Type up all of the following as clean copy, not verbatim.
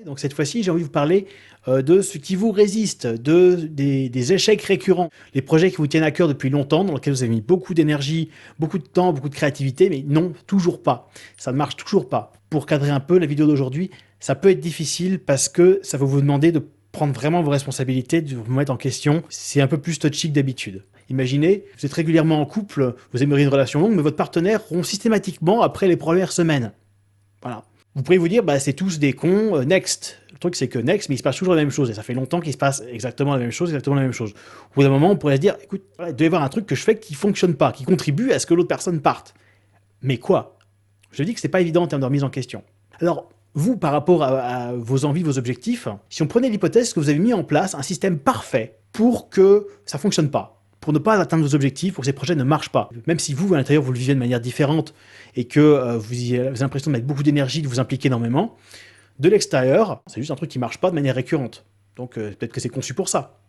Donc cette fois-ci, j'ai envie de vous parler de ce qui vous résiste, des échecs récurrents, les projets qui vous tiennent à cœur depuis longtemps, dans lesquels vous avez mis beaucoup d'énergie, beaucoup de temps, beaucoup de créativité, mais non, toujours pas. Ça ne marche toujours pas. Pour cadrer un peu la vidéo d'aujourd'hui, ça peut être difficile parce que ça va vous demander de prendre vraiment vos responsabilités, de vous mettre en question. C'est un peu plus touchy que d'habitude. Imaginez, vous êtes régulièrement en couple, vous aimeriez une relation longue, mais votre partenaire rompt systématiquement après les premières semaines. Voilà. Vous pourriez vous dire, bah, c'est tous des cons, next. Le truc, c'est que next, mais il se passe toujours la même chose, et ça fait longtemps qu'il se passe exactement la même chose, exactement la même chose. Au bout d'un moment, on pourrait se dire, écoute, il doit y avoir un truc que je fais qui fonctionne pas, qui contribue à ce que l'autre personne parte. Mais quoi? Je dis que c'est pas évident en termes de remise en question. Alors, vous, par rapport à vos envies, vos objectifs, si on prenait l'hypothèse que vous avez mis en place un système parfait pour que ça fonctionne pas, pour ne pas atteindre vos objectifs, pour que ces projets ne marchent pas, même si vous, à l'intérieur, vous le vivez de manière différente et que vous avez l'impression de mettre beaucoup d'énergie, de vous impliquer énormément, de l'extérieur, c'est juste un truc qui marche pas de manière récurrente. Donc peut-être que c'est conçu pour ça.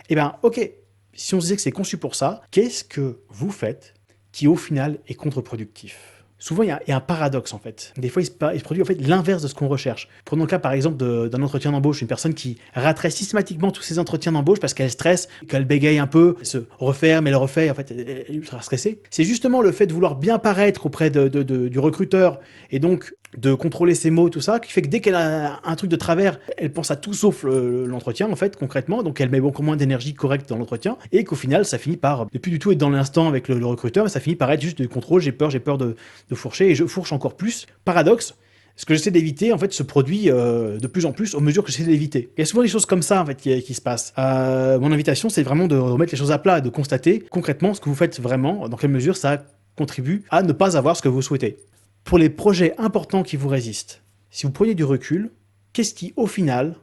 Eh bien, ok, si on se disait que c'est conçu pour ça, qu'est-ce que vous faites qui, au final, est contre-productif? Souvent, il y a un paradoxe, en fait. Des fois, il se produit en fait l'inverse de ce qu'on recherche. Prenons le cas, par exemple, d'un entretien d'embauche. Une personne qui raterait systématiquement tous ses entretiens d'embauche parce qu'elle stresse, qu'elle bégaye un peu, elle se referme, elle refait, en fait, elle est ultra stressée. C'est justement le fait de vouloir bien paraître auprès du recruteur et donc de contrôler ses mots, tout ça, qui fait que dès qu'elle a un truc de travers, elle pense à tout sauf l'entretien, en fait, concrètement, donc elle met beaucoup moins d'énergie correcte dans l'entretien, et qu'au final, ça finit par ne plus du tout être dans l'instant avec le recruteur, mais ça finit par être juste du contrôle, j'ai peur de fourcher, et je fourche encore plus. Paradoxe, ce que j'essaie d'éviter, en fait, se produit de plus en plus au mesure que j'essaie d'éviter. Il y a souvent des choses comme ça, en fait, qui se passent. Mon invitation, c'est vraiment de remettre les choses à plat, et de constater concrètement ce que vous faites vraiment, dans quelle mesure ça contribue à ne pas avoir ce que vous souhaitez. Pour les projets importants qui vous résistent, si vous preniez du recul, qu'est-ce qui, au final,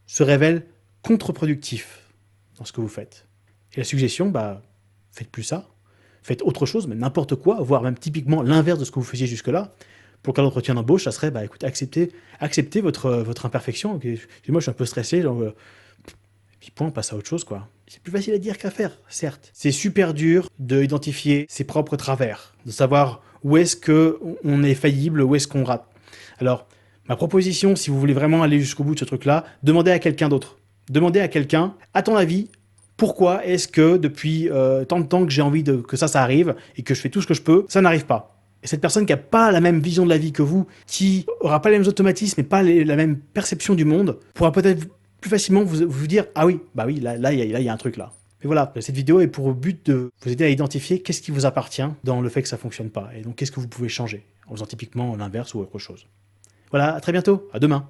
se révèle contre-productif dans ce que vous faites? Et la suggestion, bah, faites plus ça. Faites autre chose, mais n'importe quoi, voire même typiquement l'inverse de ce que vous faisiez jusque-là. Pour qu'un entretien d'embauche, ça serait, bah écoute, acceptez votre imperfection. Okay, moi, je suis un peu stressé, genre, et puis point, on passe à autre chose, quoi. C'est plus facile à dire qu'à faire, certes. C'est super dur d'identifier ses propres travers, de savoir où est-ce qu'on est faillible, où est-ce qu'on rate. Alors, ma proposition, si vous voulez vraiment aller jusqu'au bout de ce truc-là, demandez à quelqu'un d'autre. Demandez à quelqu'un, à ton avis, pourquoi est-ce que depuis tant de temps que j'ai envie que ça arrive et que je fais tout ce que je peux, ça n'arrive pas? Et cette personne qui n'a pas la même vision de la vie que vous, qui aura pas les mêmes automatismes et pas la même perception du monde, pourra peut-être plus facilement vous dire « Ah oui, bah oui, là, il y a un truc là ». Mais voilà, cette vidéo est pour but de vous aider à identifier qu'est-ce qui vous appartient dans le fait que ça ne fonctionne pas. Et donc, qu'est-ce que vous pouvez changer en faisant typiquement l'inverse ou autre chose. Voilà, à très bientôt, à demain.